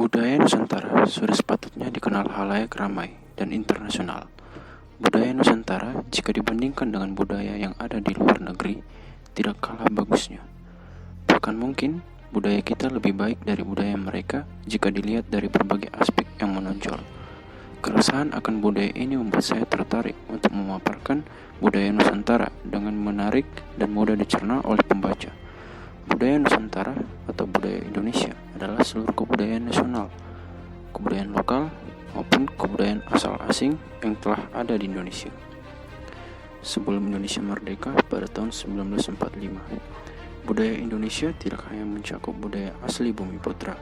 Budaya Nusantara sudah sepatutnya dikenal khalayak ramai dan internasional. Budaya Nusantara, jika dibandingkan dengan budaya yang ada di luar negeri, tidak kalah bagusnya. Bahkan mungkin budaya kita lebih baik dari budaya mereka jika dilihat dari berbagai aspek yang menonjol. Keresahan akan budaya ini membuat saya tertarik untuk memaparkan budaya Nusantara dengan menarik dan mudah dicerna oleh pembaca. Budaya Nusantara atau budaya Indonesia adalah seluruh kebudayaan nasional, kebudayaan lokal maupun kebudayaan asal asing yang telah ada di Indonesia. Sebelum Indonesia merdeka pada tahun 1945, budaya Indonesia tidak hanya mencakup budaya asli Bumi Putra,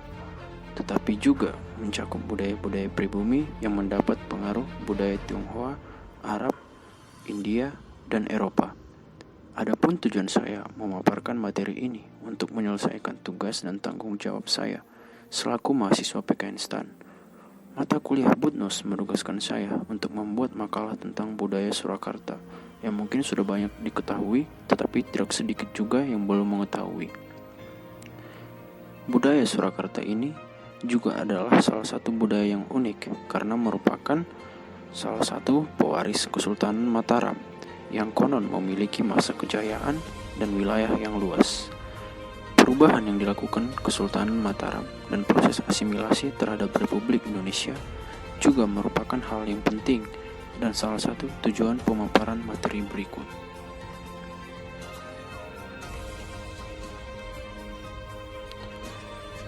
tetapi juga mencakup budaya-budaya pribumi yang mendapat pengaruh budaya Tionghoa, Arab, India, dan Eropa. Adapun tujuan saya memaparkan materi ini untuk menyelesaikan tugas dan tanggung jawab saya selaku mahasiswa PKN STAN. Mata kuliah Budnos menugaskan saya untuk membuat makalah tentang budaya Surakarta yang mungkin sudah banyak diketahui, tetapi tidak sedikit juga yang belum mengetahui. Budaya Surakarta ini juga adalah salah satu budaya yang unik karena merupakan salah satu pewaris Kesultanan Mataram yang konon memiliki masa kejayaan dan wilayah yang luas. Perubahan yang dilakukan Kesultanan Mataram dan proses asimilasi terhadap Republik Indonesia juga merupakan hal yang penting dan salah satu tujuan pemaparan materi berikut.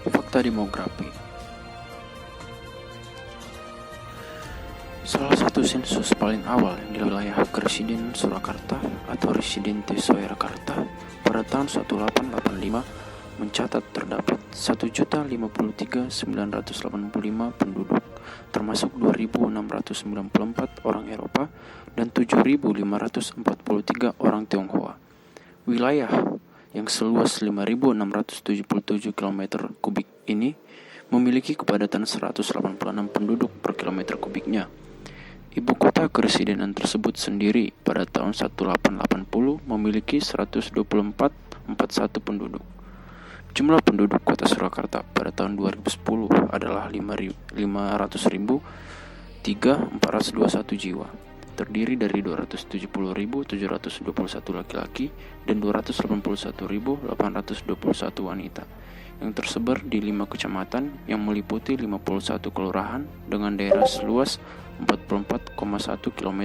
Fakta demografi. Salah satu sensus paling awal di wilayah Residen Surakarta atau Residente Surakarta pada tahun 1885 mencatat terdapat 1.053.985 penduduk, termasuk 2.694 orang Eropa dan 7.543 orang Tionghoa. Wilayah yang seluas 5.677 km kubik ini memiliki kepadatan 186 penduduk per kilometer kubiknya. Ibu kota keresidenan tersebut sendiri pada tahun 1880 memiliki 124,41 penduduk. Jumlah penduduk kota Surakarta pada tahun 2010 adalah 500.421 jiwa, terdiri dari 270.721 laki-laki dan 281.821 wanita, yang tersebar di 5 kecamatan yang meliputi 51 kelurahan dengan daerah seluas 44,1 km².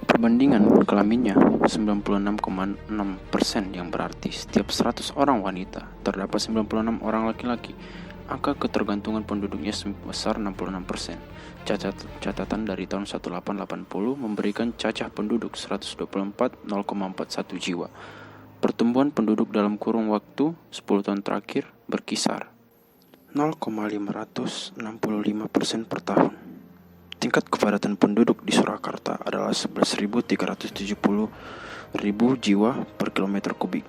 Perbandingan kelaminnya 96,6%, yang berarti setiap 100 orang wanita terdapat 96 orang laki-laki. Angka ketergantungan penduduknya sebesar 66%. Catatan dari tahun 1880 memberikan cacah penduduk 124,041 jiwa. Pertumbuhan penduduk dalam kurun waktu 10 tahun terakhir berkisar 0,565% per tahun. Tingkat kepadatan penduduk di Surakarta adalah 11.370 jiwa per kilometer kubik,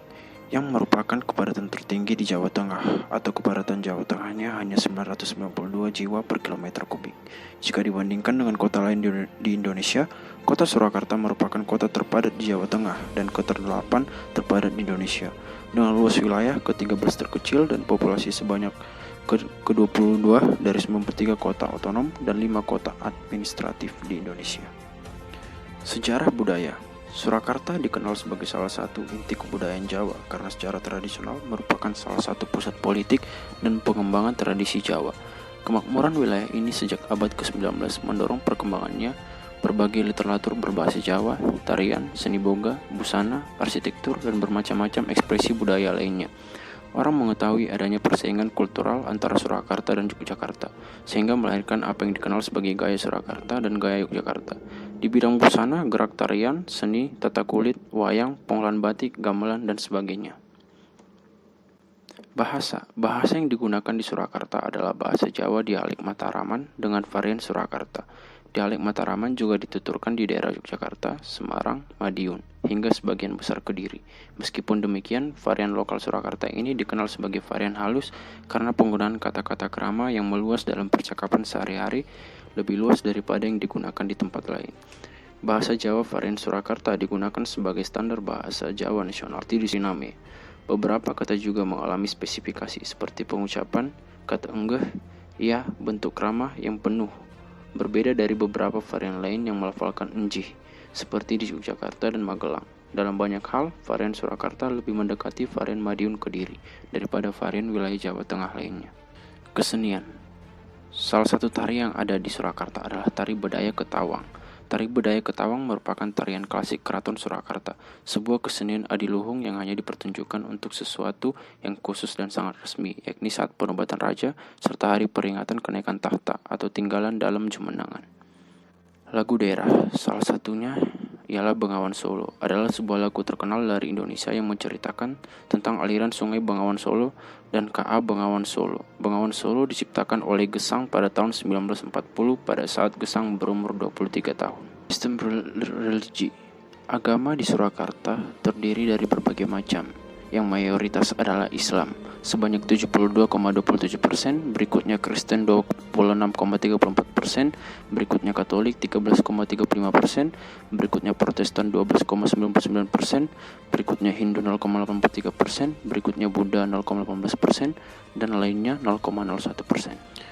yang merupakan kepadatan tertinggi di Jawa Tengah, atau kepadatan Jawa Tengahnya hanya 992 jiwa per kilometer kubik. Jika dibandingkan dengan kota lain di Indonesia, kota Surakarta merupakan kota terpadat di Jawa Tengah dan ke-8 terpadat di Indonesia, dengan luas wilayah ke-13 terkecil dan populasi sebanyak ke-22 dari 93 kota otonom dan 5 kota administratif di Indonesia. Sejarah budaya. Surakarta dikenal sebagai salah satu inti kebudayaan Jawa karena secara tradisional merupakan salah satu pusat politik dan pengembangan tradisi Jawa. Kemakmuran wilayah ini sejak abad ke-19 mendorong perkembangannya berbagai literatur berbahasa Jawa, tarian, seni boga, busana, arsitektur, dan bermacam-macam ekspresi budaya lainnya. Orang mengetahui adanya persaingan kultural antara Surakarta dan Yogyakarta, sehingga melahirkan apa yang dikenal sebagai gaya Surakarta dan gaya Yogyakarta. Di bidang busana, gerak tarian, seni, tata kulit, wayang, pengolahan batik, gamelan, dan sebagainya. Bahasa yang digunakan di Surakarta adalah bahasa Jawa dialek Mataraman dengan varian Surakarta. Dialek Mataraman juga dituturkan di daerah Yogyakarta, Semarang, Madiun, hingga sebagian besar Kediri. Meskipun demikian, varian lokal Surakarta ini dikenal sebagai varian halus karena penggunaan kata-kata krama yang meluas dalam percakapan sehari-hari, lebih luas daripada yang digunakan di tempat lain. Bahasa Jawa varian Surakarta digunakan sebagai standar bahasa Jawa nasional di Siname. Beberapa kata juga mengalami spesifikasi seperti pengucapan, kata enggeh, ya, bentuk ramah yang penuh. Berbeda dari beberapa varian lain yang melafalkan enjih, seperti di Yogyakarta dan Magelang. Dalam banyak hal, varian Surakarta lebih mendekati varian Madiun Kediri daripada varian wilayah Jawa Tengah lainnya. Kesenian. Salah satu tari yang ada di Surakarta adalah tari Bedaya Ketawang. Tari Bedaya Ketawang merupakan tarian klasik Keraton Surakarta, sebuah kesenian adiluhung yang hanya dipertunjukkan untuk sesuatu yang khusus dan sangat resmi, yakni saat penobatan raja serta hari peringatan kenaikan tahta atau tinggalan dalam Jumenangan. Lagu daerah, salah satunya ialah Bengawan Solo, adalah sebuah lagu terkenal dari Indonesia yang menceritakan tentang aliran sungai Bengawan Solo dan K.A. Bengawan Solo. Bengawan Solo diciptakan oleh Gesang pada tahun 1940 pada saat Gesang berumur 23 tahun. Sistem religi. Agama di Surakarta terdiri dari berbagai macam, yang mayoritas adalah Islam sebanyak 72,27%, berikutnya Kristen 26,34%, berikutnya Katolik 13,35%, berikutnya Protestan 12,99%, berikutnya Hindu 0,83%, berikutnya Buddha 0,18%, dan lainnya 0,01%.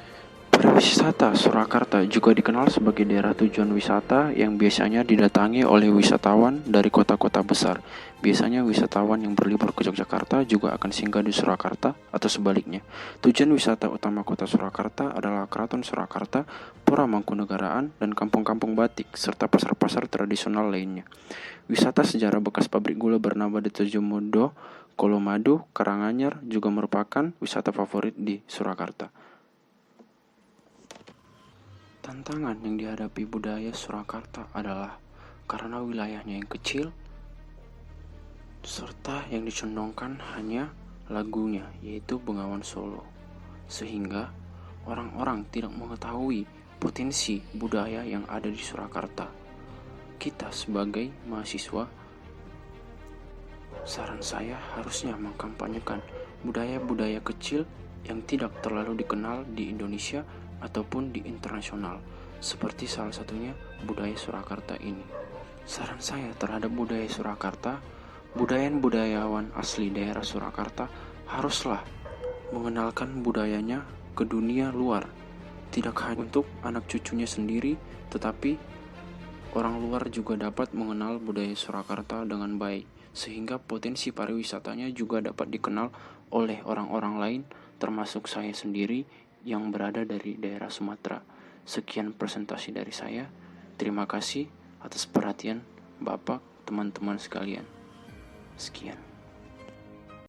Pariwisata Surakarta juga dikenal sebagai daerah tujuan wisata yang biasanya didatangi oleh wisatawan dari kota-kota besar. Biasanya wisatawan yang berlibur ke Yogyakarta juga akan singgah di Surakarta atau sebaliknya. Tujuan wisata utama kota Surakarta adalah Keraton Surakarta, Pura Mangkunegaraan, dan kampung-kampung batik, serta pasar-pasar tradisional lainnya. Wisata sejarah bekas pabrik gula bernama Detojomodo, Kolomadu, Karanganyar juga merupakan wisata favorit di Surakarta. Tantangan yang dihadapi budaya Surakarta adalah karena wilayahnya yang kecil, serta yang dicondongkan hanya lagunya, yaitu Bengawan Solo, sehingga orang-orang tidak mengetahui potensi budaya yang ada di Surakarta. Kita sebagai mahasiswa, saran saya harusnya mengkampanyekan budaya-budaya kecil yang tidak terlalu dikenal di Indonesia ataupun di internasional, seperti salah satunya budaya Surakarta ini. Saran saya terhadap budaya Surakarta, budayawan asli daerah Surakarta haruslah mengenalkan budayanya ke dunia luar, tidak hanya untuk anak cucunya sendiri, tetapi orang luar juga dapat mengenal budaya Surakarta dengan baik, sehingga potensi pariwisatanya juga dapat dikenal oleh orang-orang lain, termasuk saya sendiri yang berada dari daerah Sumatera. Sekian presentasi dari saya. Terima kasih atas perhatian Bapak, teman-teman sekalian. Sekian.